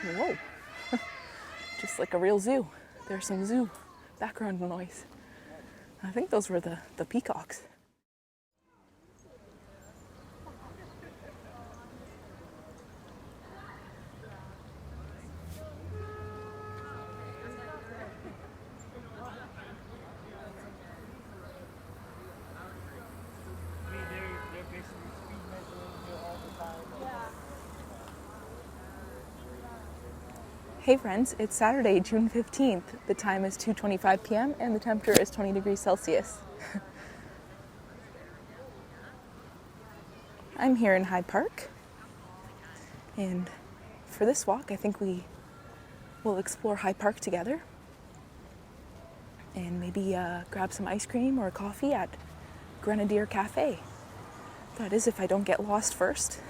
Whoa, just like a real zoo. There's some zoo background noise. I think those were the peacocks. Hey friends, it's Saturday, June 15th. The time is 2:25 p.m. and the temperature is 20 degrees Celsius. I'm here in Hyde Park, and for this walk I think we will explore Hyde Park together and maybe grab some ice cream or coffee at Grenadier Cafe. That is, if I don't get lost first.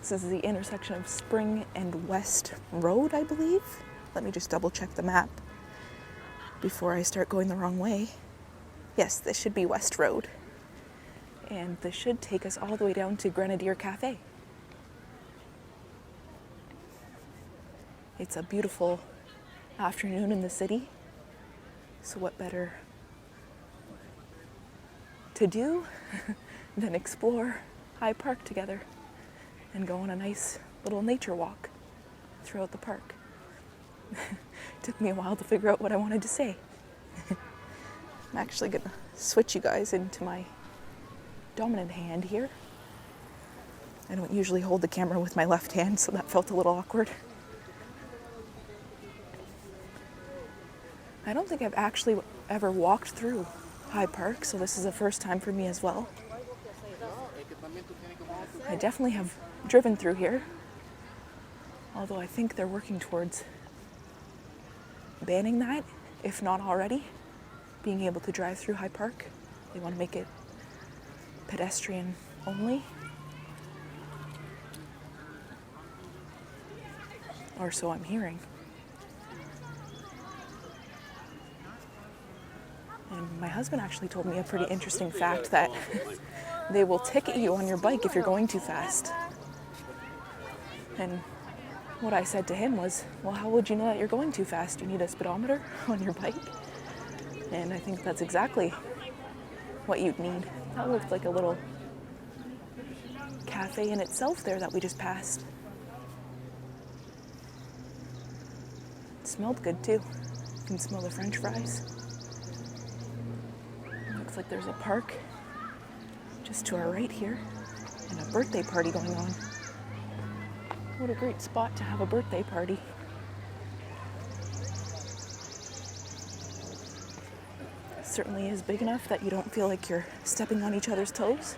This is the intersection of Spring and West Road, I believe. Let me just double check the map before I start going the wrong way. Yes, this should be West Road. And this should take us all the way down to Grenadier Cafe. It's a beautiful afternoon in the city. So what better to do than explore Hyde Park together and go on a nice little nature walk throughout the park. Took me a while to figure out what I wanted to say. I'm actually gonna switch you guys into my dominant hand here. I don't usually hold the camera with my left hand, so that felt a little awkward. I don't think I've actually ever walked through Hyde Park, so this is the first time for me as well. I definitely have driven through here, although I think they're working towards banning that, if not already, being able to drive through Hyde Park. They want to make it pedestrian only, or so I'm hearing. And my husband actually told me a pretty interesting fact that they will ticket you on your bike if you're going too fast. And what I said to him was, well, how would you know that you're going too fast? You need a speedometer on your bike? And I think that's exactly what you'd need. That looked like a little cafe in itself there that we just passed. It smelled good too. You can smell the French fries. It looks like there's a park just to our right here and a birthday party going on. What a great spot to have a birthday party. It certainly is big enough that you don't feel like you're stepping on each other's toes.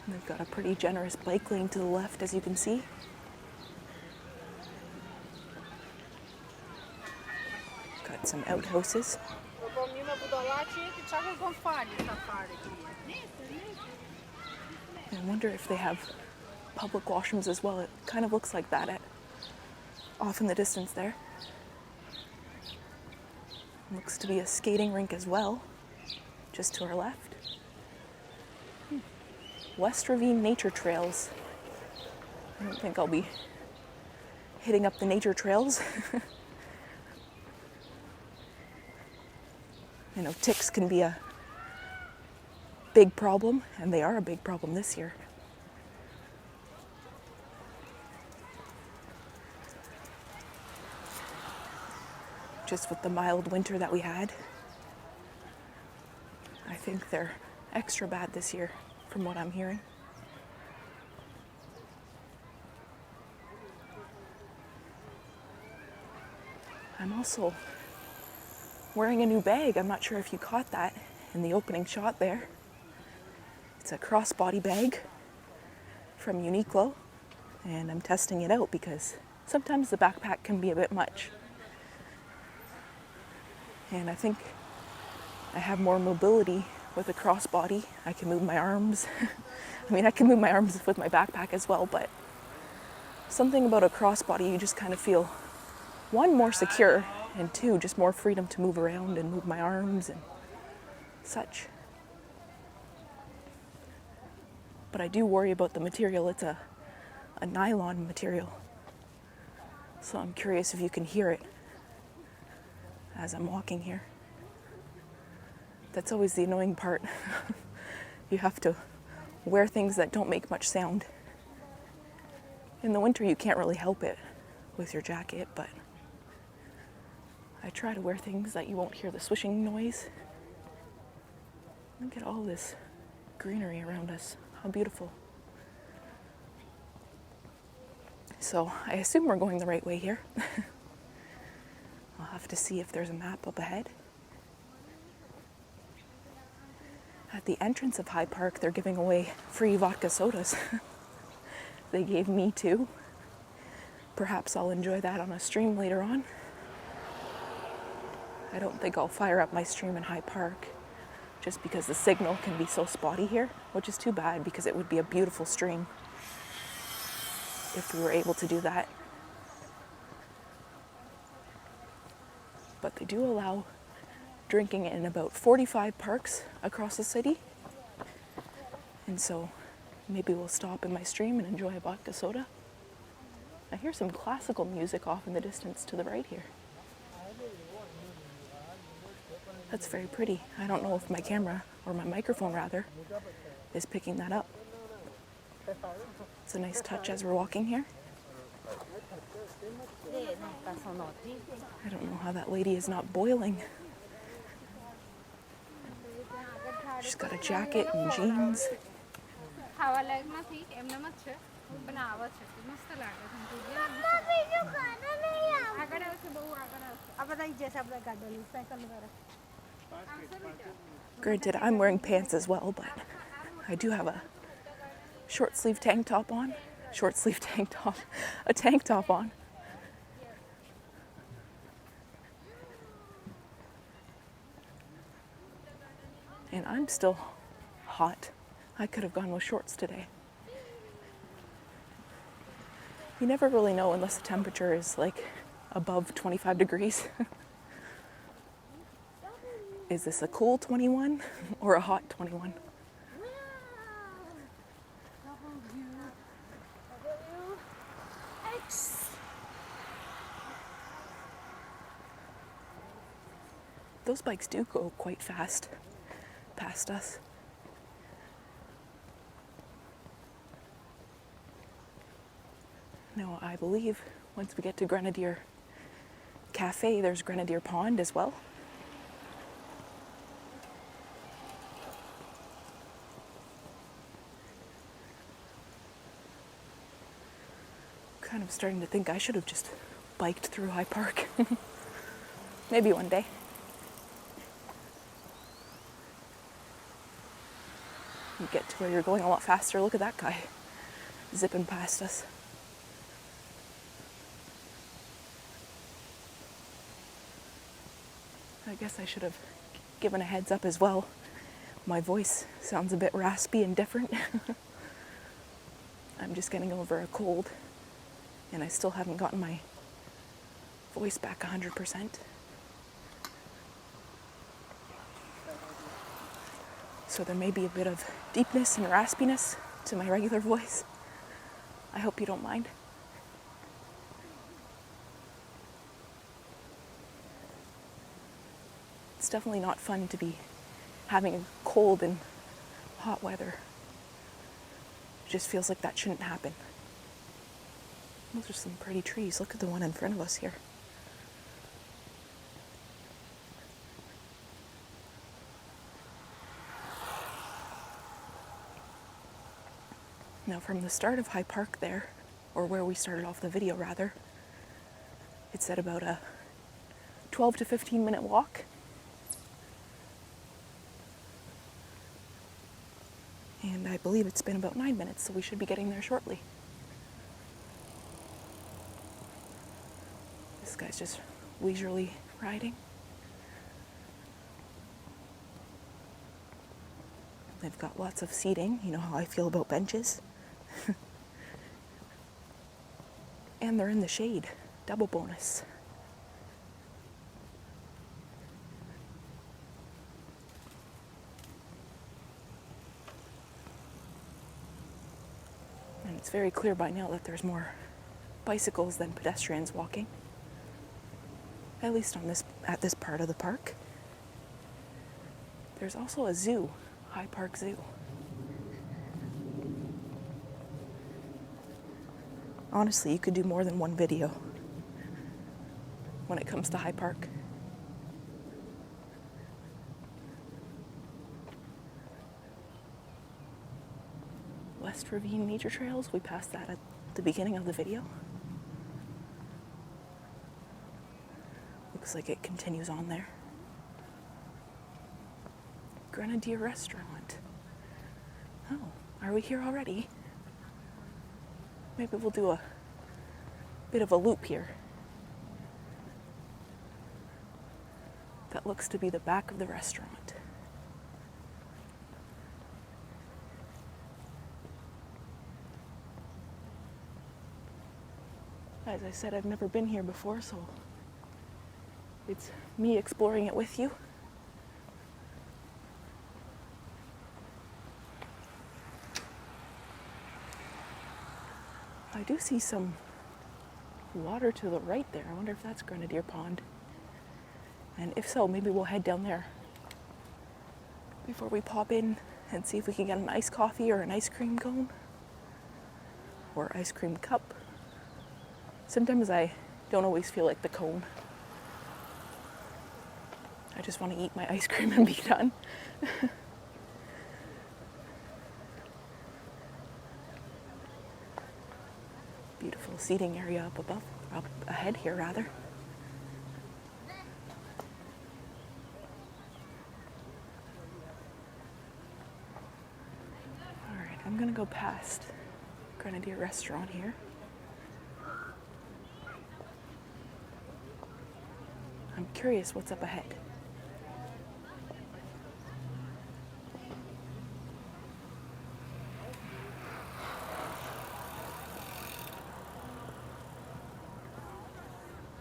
And they've got a pretty generous bike lane to the left, as you can see. Got some outhouses. I wonder if they have public washrooms as well. It kind of looks like that off in the distance there. Looks to be a skating rink as well, just to our left. West Ravine Nature Trails. I don't think I'll be hitting up the nature trails. You know, ticks can be a big problem, and they are a big problem this year. Just with the mild winter that we had, I think they're extra bad this year, from what I'm hearing. I'm also wearing a new bag. I'm not sure if you caught that in the opening shot there. It's a crossbody bag from Uniqlo, and I'm testing it out because sometimes the backpack can be a bit much. And I think I have more mobility with a crossbody. I can move my arms. I mean, I can move my arms with my backpack as well, but something about a crossbody, you just kind of feel, one, more secure, and two, just more freedom to move around and move my arms and such. But I do worry about the material. It's a nylon material. So I'm curious if you can hear it as I'm walking here. That's always the annoying part. You have to wear things that don't make much sound. In the winter, you can't really help it with your jacket, but I try to wear things that you won't hear the swishing noise. Look at all this greenery around us. How beautiful. So I assume we're going the right way here. I'll have to see if there's a map up ahead. At the entrance of High Park, they're giving away free vodka sodas. They gave me 2. Perhaps I'll enjoy that on a stream later on. I don't think I'll fire up my stream in High Park just because the signal can be so spotty here, which is too bad because it would be a beautiful stream if we were able to do that. But they do allow drinking in about 45 parks across the city. And so maybe we'll stop in my stream and enjoy a vodka soda. I hear some classical music off in the distance to the right here. That's very pretty. I don't know if my camera, or my microphone rather, is picking that up. It's a nice touch as we're walking here. I don't know how that lady is not boiling. She's got a jacket and jeans. Granted, I'm wearing pants as well, but I do have a short sleeve tank top on. A tank top on. And I'm still hot. I could have gone with shorts today. You never really know unless the temperature is like above 25 degrees. Is this a cool 21 or a hot 21? Those bikes do go quite fast past us. Now, I believe once we get to Grenadier Cafe, there's Grenadier Pond as well. Kind of starting to think I should have just biked through High Park. Maybe one day. You get to where you're going a lot faster. Look at that guy zipping past us. I guess I should have given a heads up as well. My voice sounds a bit raspy and different. I'm just getting over a cold, and I still haven't gotten my voice back 100%. So there may be a bit of deepness and raspiness to my regular voice. I hope you don't mind. It's definitely not fun to be having a cold in hot weather. It just feels like that shouldn't happen. Those are some pretty trees. Look at the one in front of us here. Now from the start of High Park there, or where we started off the video rather, it's at about a 12 to 15 minute walk. And I believe it's been about 9 minutes, so we should be getting there shortly. This guy's just leisurely riding. They've got lots of seating. You know how I feel about benches. And they're in the shade. Double bonus. It's very clear by now that there's more bicycles than pedestrians walking, at least at this part of the park. There's also a zoo, High Park Zoo. Honestly, you could do more than one video when it comes to High Park. West Ravine Nature Trails, we passed that at the beginning of the video. Looks like it continues on there. Grenadier Restaurant. Oh, are we here already? Maybe we'll do a bit of a loop here. That looks to be the back of the restaurant. As I said, I've never been here before, so it's me exploring it with you. I do see some water to the right there. I wonder if that's Grenadier Pond. And if so, maybe we'll head down there before we pop in and see if we can get an iced coffee or an ice cream cone or ice cream cup. Sometimes I don't always feel like the cone. I just want to eat my ice cream and be done. Beautiful seating area up ahead here rather. All right, I'm gonna go past Grenadier Restaurant here. I'm curious what's up ahead.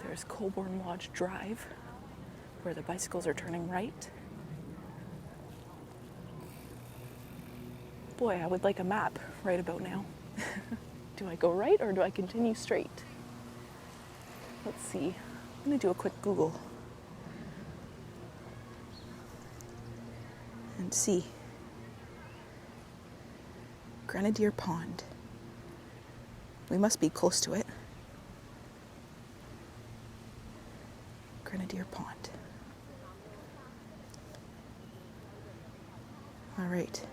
There's Colborne Lodge Drive, where the bicycles are turning right. Boy, I would like a map right about now. Do I go right or do I continue straight? Let's see. I'm going to do a quick Google and see. Grenadier Pond. We must be close to it. Grenadier Pond. All right.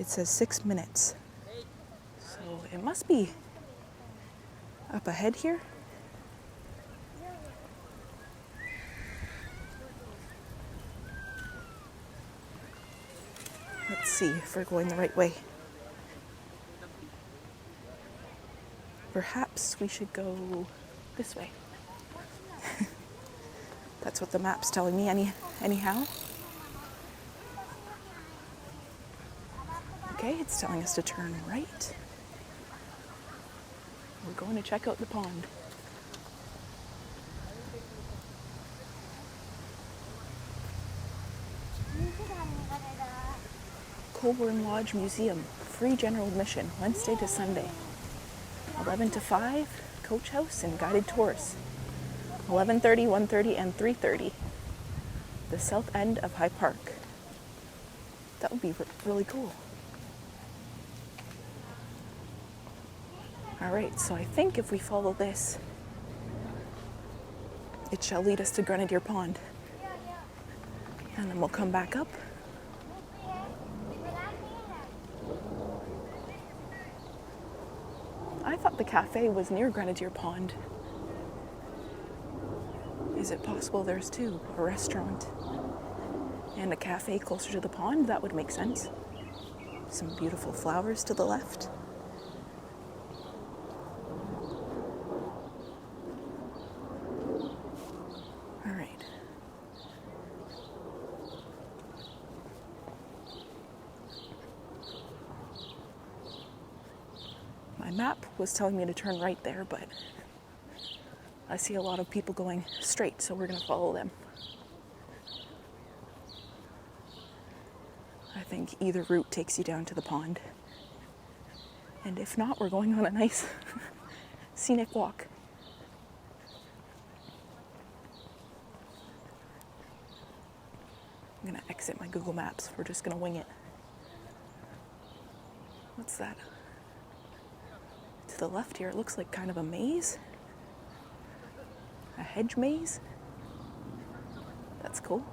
It says 6 minutes. So it must be up ahead here. Let's see if we're going the right way. Perhaps we should go this way. That's what the map's telling me anyhow. Okay, it's telling us to turn right. We're going to check out the pond. Colborne Lodge Museum, free general admission, Wednesday to Sunday. 11 to 5, coach house and guided tours. 11:30, 1:30, and 3:30. The south end of High Park. That would be really cool. All right, so I think if we follow this, it shall lead us to Grenadier Pond. And then we'll come back up. I thought the cafe was near Grenadier Pond. Is it possible there's two? A restaurant and a cafe closer to the pond? That would make sense. Some beautiful flowers to the left. All right. My map was telling me to turn right there, but I see a lot of people going straight, so we're going to follow them. I think either route takes you down to the pond. And if not, we're going on a nice scenic walk. I'm gonna exit my Google Maps. We're just gonna wing it. What's that? To the left here, it looks like kind of a maze. A hedge maze. That's cool.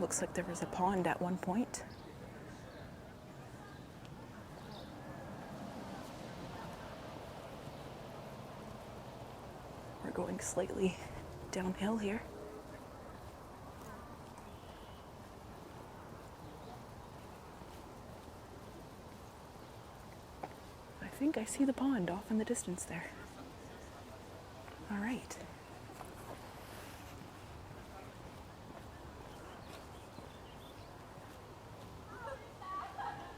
Looks like there was a pond at one point. We're going slightly downhill here. I think I see the pond off in the distance there. All right.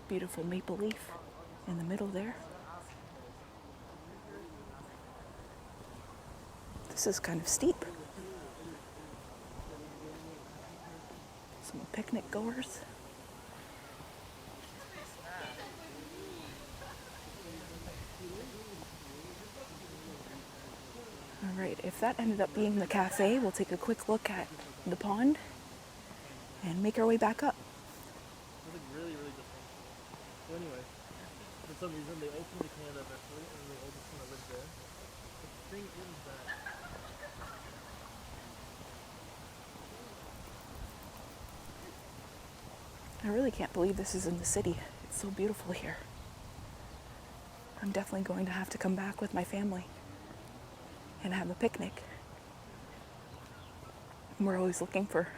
Beautiful maple leaf in the middle there. This is kind of steep. Some picnic goers. All right, if that ended up being the cafe, we'll take a quick look at the pond and make our way back up. It was really, really different. So anyway, for some reason they opened the Canada vessel and they all just kind of lived there. But the thing is that I really can't believe this is in the city. It's so beautiful here. I'm definitely going to have to come back with my family and have a picnic. We're always looking for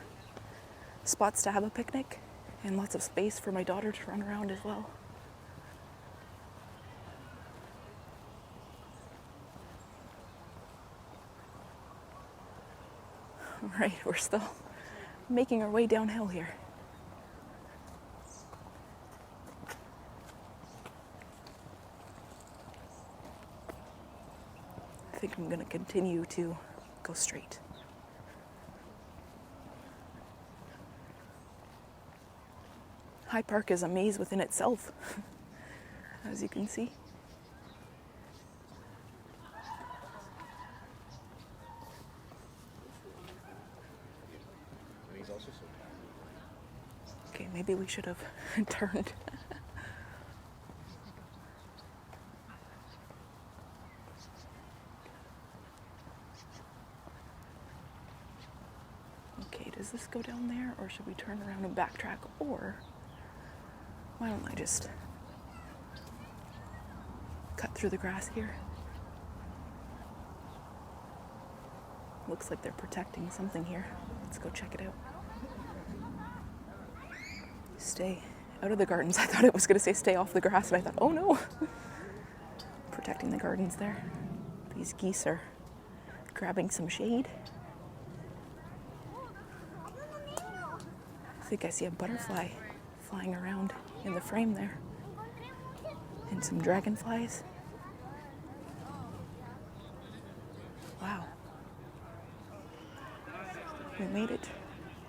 spots to have a picnic and lots of space for my daughter to run around as well. All right, we're still making our way downhill here. I think I'm going to continue to go straight. High Park is a maze within itself, as you can see. Okay, maybe we should have turned. Okay, does this go down there, or should we turn around and backtrack, or why don't I just cut through the grass here? Looks like they're protecting something here. Let's go check it out. Stay out of the gardens. I thought it was going to say stay off the grass, and I thought, oh no. Protecting the gardens there. These geese are grabbing some shade. I think I see a butterfly flying around in the frame there. And some dragonflies. Wow. We made it.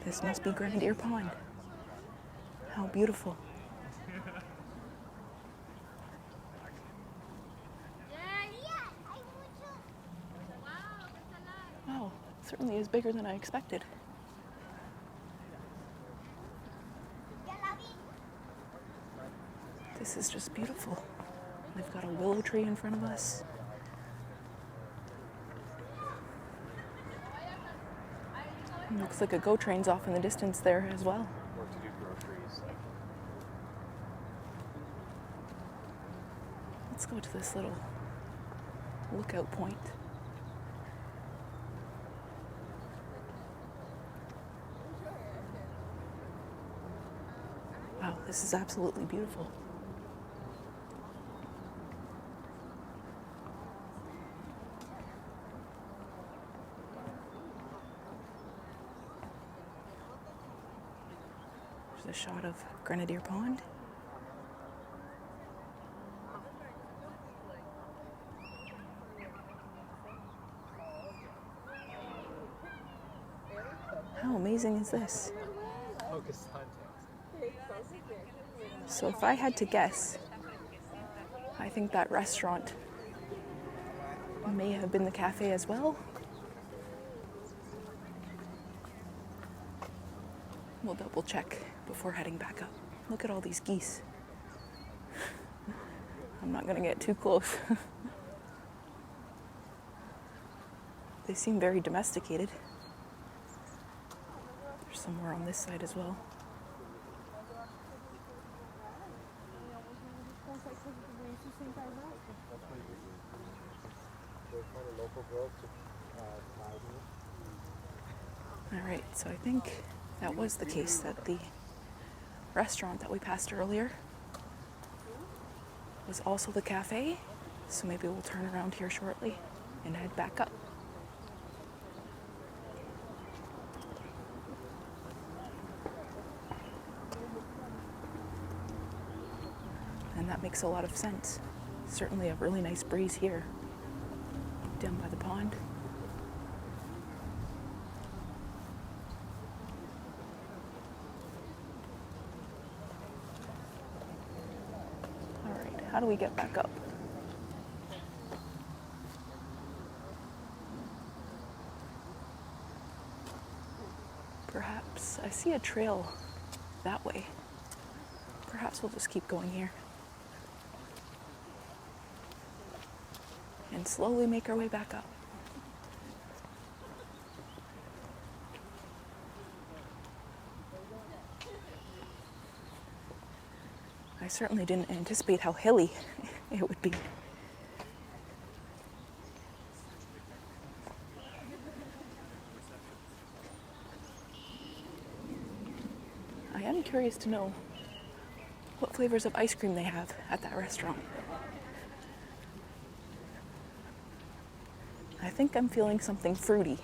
This must be Grenadier Pond. How beautiful. Wow, it certainly is bigger than I expected. This is just beautiful. We've got a willow tree in front of us. It looks like a GO train's off in the distance there as well. Or to do groceries. Let's go to this little lookout point. Wow, this is absolutely beautiful. There's a shot of Grenadier Pond. amazing is this? Focus context. So if I had to guess, I think that restaurant may have been the cafe as well. We'll double check before heading back up. Look at all these geese. I'm not gonna get too close. They seem very domesticated. There's some more on this side as well. All right, so I think that was the case, that the restaurant that we passed earlier was also the cafe. So maybe we'll turn around here shortly and head back up. And that makes a lot of sense. Certainly a really nice breeze here down by the pond. All right, how do we get back up? Perhaps I see a trail that way. Perhaps we'll just keep going here and slowly make our way back up. I certainly didn't anticipate how hilly it would be. I am curious to know what flavors of ice cream they have at that restaurant. I think I'm feeling something fruity.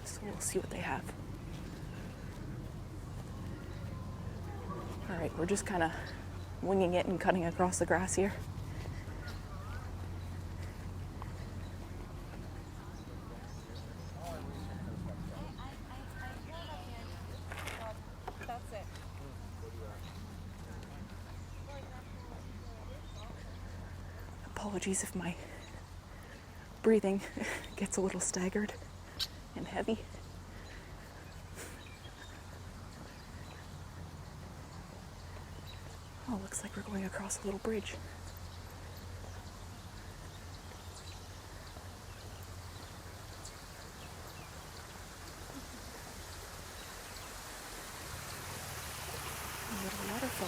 So we'll see what they have. All right, we're just kind of winging it and cutting across the grass here. Apologies if my breathing gets a little staggered and heavy. Oh, looks like we're going across a little bridge. A little waterfall.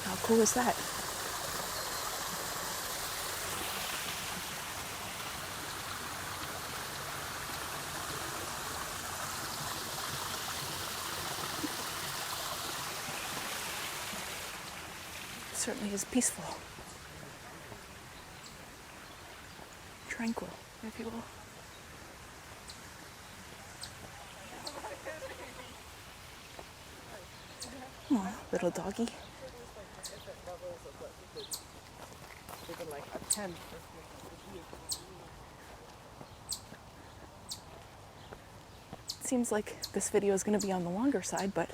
How cool is that? Certainly is peaceful. Tranquil, if you will. Oh, little doggy. It seems like this video is going to be on the longer side, but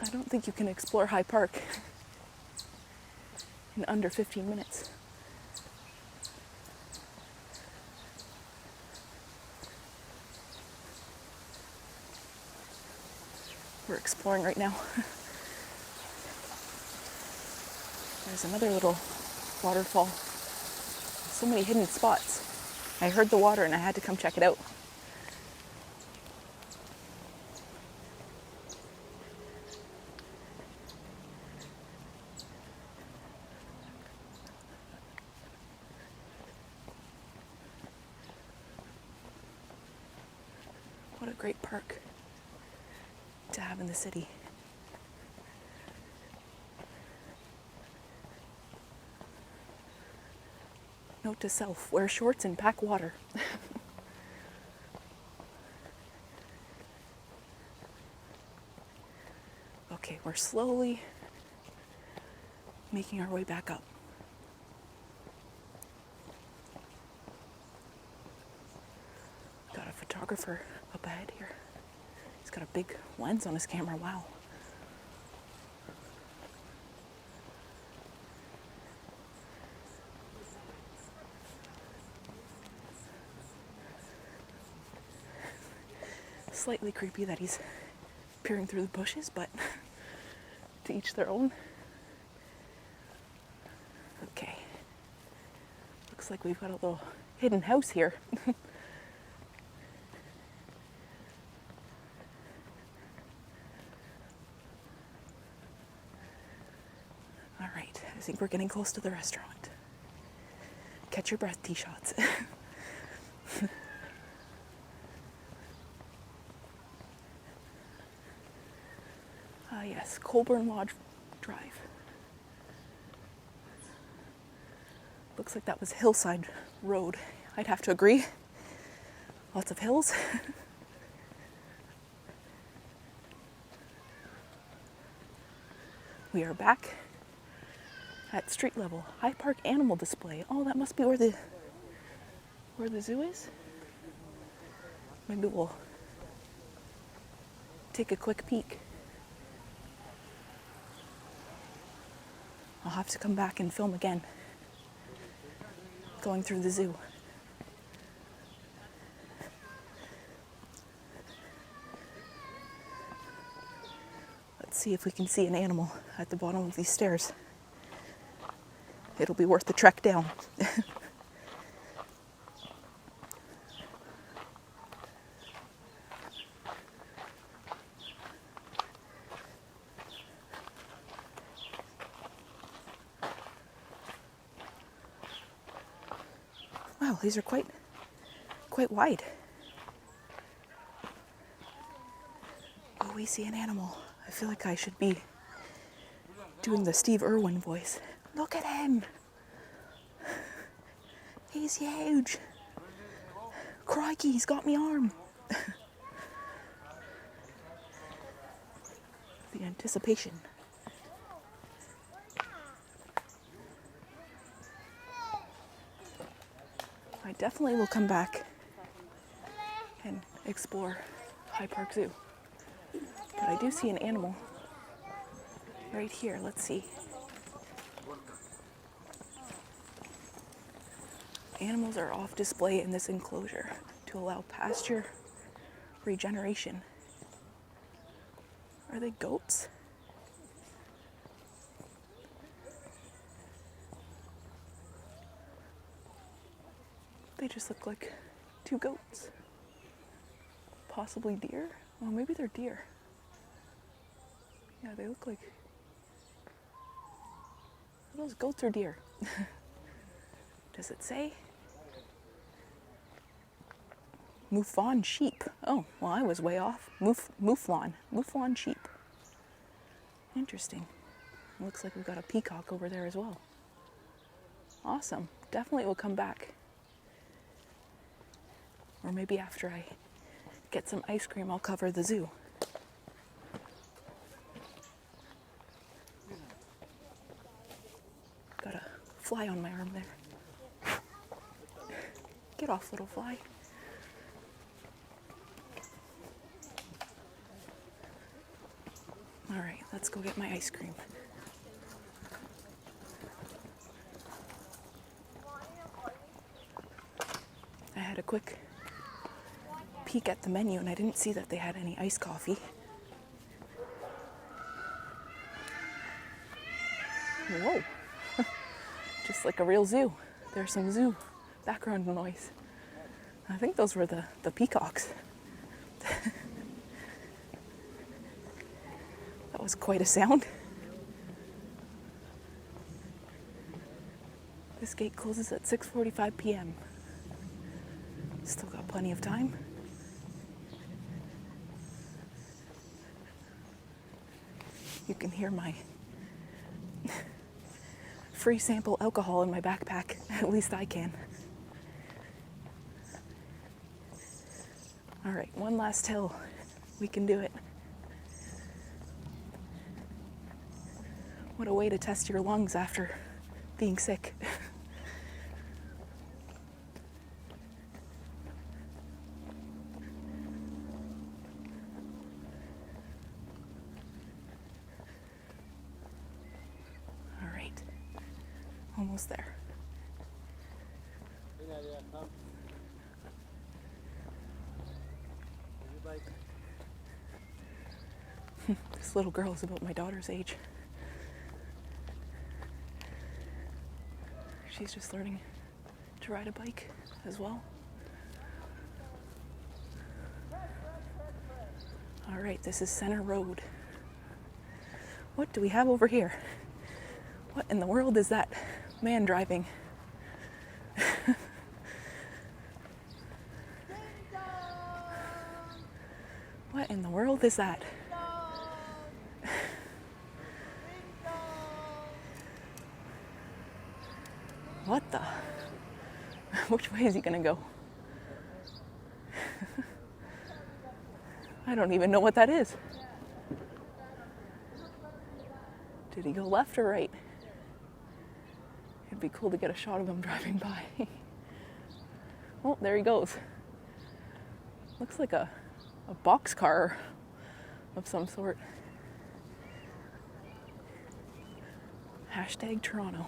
I don't think you can explore High Park in under 15 minutes. We're exploring right now. There's another little waterfall. So many hidden spots. I heard the water and I had to come check it out. What a great park to have in the city. Note to self, wear shorts and pack water. Okay, we're slowly making our way back up. photographer up ahead here. He's got a big lens on his camera. Wow. Slightly creepy that he's peering through the bushes, but to each their own. Okay. Looks like we've got a little hidden house here. All right, I think we're getting close to the restaurant. Catch your breath, Tshods. Yes, Colborne Lodge Drive. Looks like that was Hillside Road. I'd have to agree. Lots of hills. We are back at street level. High Park Animal Display. Oh, that must be where the zoo is. Maybe we'll take a quick peek. I'll have to come back and film again. Going through the zoo. Let's see if we can see an animal at the bottom of these stairs. It'll be worth the trek down. Wow, these are quite wide. Oh, we see an animal. I feel like I should be doing the Steve Irwin voice. Look at him. He's huge. Crikey, he's got me arm. The anticipation. I definitely will come back and explore High Park Zoo. But I do see an animal right here. Let's see. Animals are off display in this enclosure to allow pasture regeneration. Are they goats? They just look like two goats. Possibly deer? Oh, maybe they're deer. Yeah, they look like... Are those goats or deer? Does it say? Mouflon sheep. Oh, well, I was way off. Mouflon sheep. Interesting. Looks like we've got a peacock over there as well. Awesome. Definitely will come back. Or maybe after I get some ice cream, I'll cover the zoo. Got a fly on my arm there. Get off, little fly. All right, let's go get my ice cream. I had a quick peek at the menu and I didn't see that they had any iced coffee. Whoa, just like a real zoo. There's some zoo background noise. I think those were the peacocks. That was quite a sound. This gate closes at 6:45 p.m. Still got plenty of time. You can hear my free sample alcohol in my backpack. At least I can. All right, one last hill. We can do it. What a way to test your lungs after being sick. Almost there. This little girl is about my daughter's age. She's just learning to ride a bike as well. All right, this is Center Road. What do we have over here? What in the world is that man driving? What in the world is that? What the? Which way is he gonna go? I don't even know what that is. Did he go left or right? It'd be cool to get a shot of him driving by. Oh, there he goes. Looks like a boxcar of some sort. Hashtag Toronto.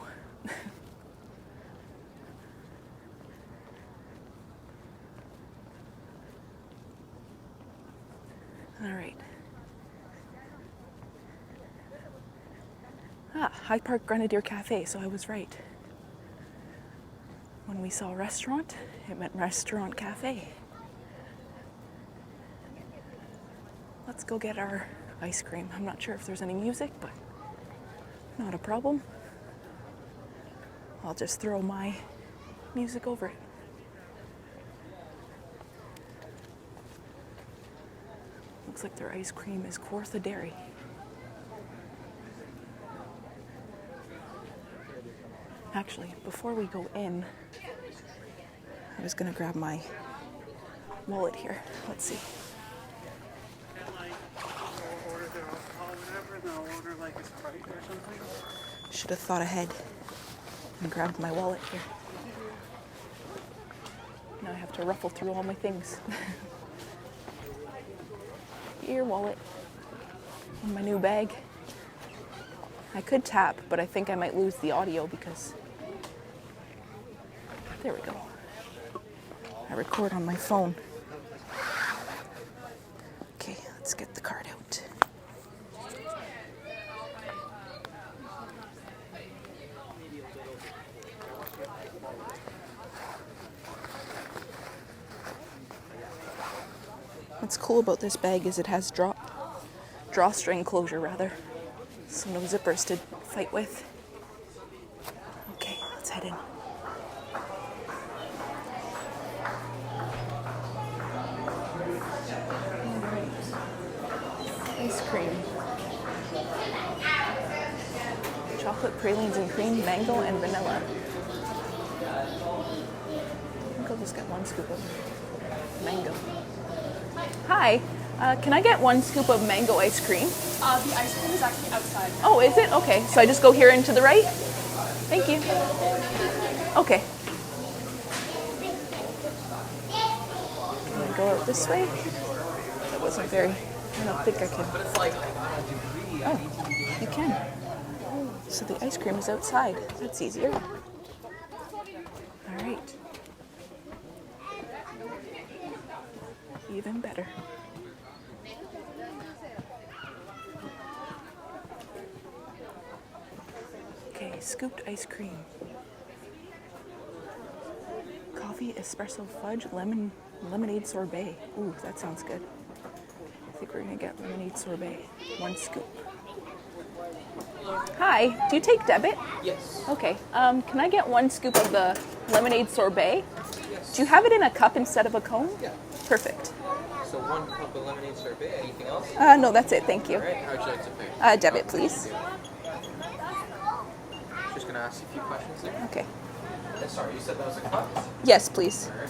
All right. Hyde Park Grenadier Cafe, so I was right. When we saw restaurant, it meant restaurant cafe. Let's go get our ice cream. I'm not sure if there's any music, but not a problem. I'll just throw my music over it. Looks like their ice cream is Kawartha Dairy. Actually, before we go in, I was gonna grab my wallet here. Let's see. Should have thought ahead and grabbed my wallet here. Now I have to ruffle through all my things. Your wallet in my new bag. I could tap, but I think I might lose the audio because... There we go. I record on my phone. Okay, let's get the card out. What's cool about this bag is it has drawstring closure rather, so no zippers to fight with. Okay, let's head in. Ice cream. Chocolate pralines and cream, mango and vanilla. I think I'll just get one scoop of mango. Hi, can I get one scoop of mango ice cream? The ice cream is actually outside. Oh, is it? Okay, so I just go here and to the right? Thank you. Okay. Can I go out this way? That wasn't very, I don't think I can. Oh, you can. So the ice cream is outside. That's easier. All right. Even better. Okay, scooped ice cream. Coffee, espresso, fudge, lemonade sorbet. Ooh, that sounds good. I think we're gonna get lemonade sorbet. One scoop. Hi, do you take debit? Yes. Okay, can I get one scoop of the lemonade sorbet? Yes. Do you have it in a cup instead of a cone? Yeah. Perfect. So one cup of lemonade sorbet. Anything else? No, that's it, thank you. All right. How would you like to pay? Debit, please. Just gonna ask you a few questions there. Okay. Sorry, you said that was a cup? Yes, please. All right.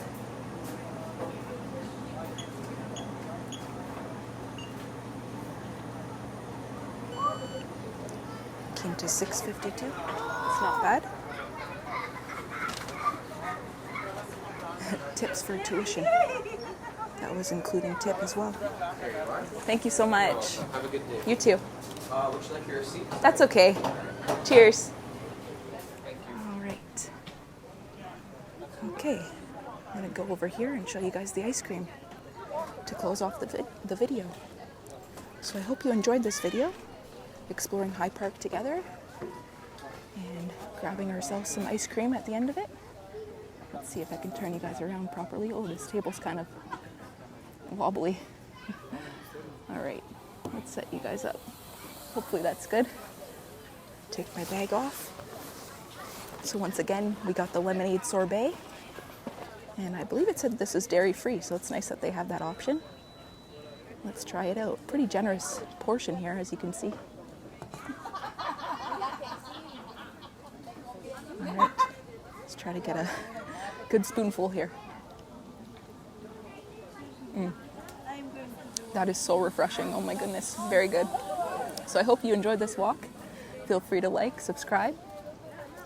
Came to $6.52. It's not bad. Tips for tuition. That was including tip as well. There you are. Thank you so much. Have a good day. You too. Would you like your receipt? That's okay. Cheers. Thank you. All Okay, I'm gonna go over here and show you guys the ice cream to close off the video. So I hope you enjoyed this video, exploring High Park together and grabbing ourselves some ice cream at the end of it. Let's see if I can turn you guys around properly. Oh, this table's kind of wobbly. All right, let's set you guys up. Hopefully that's good. Take my bag off. So once again, we got the Lemonade Sorbet. And I believe it said this is dairy-free, so it's nice that they have that option. Let's try it out. Pretty generous portion here, as you can see. All right, let's try to get a good spoonful here. That is so refreshing. Oh my goodness, very good. So I hope you enjoyed this walk. Feel free to like, subscribe,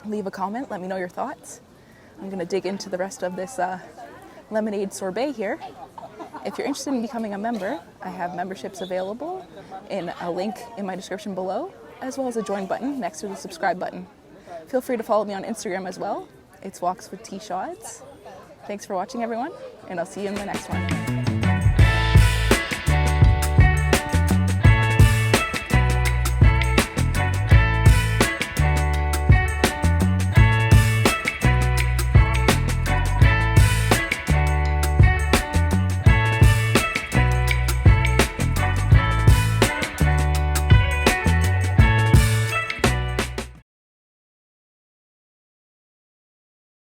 leave a comment, let me know your thoughts. I'm gonna dig into the rest of this lemonade sorbet here. If you're interested in becoming a member, I have memberships available in a link in my description below, as well as a join button next to the subscribe button. Feel free to follow me on Instagram as well. It's Walks with Tshods. Thanks for watching, everyone, and I'll see you in the next one.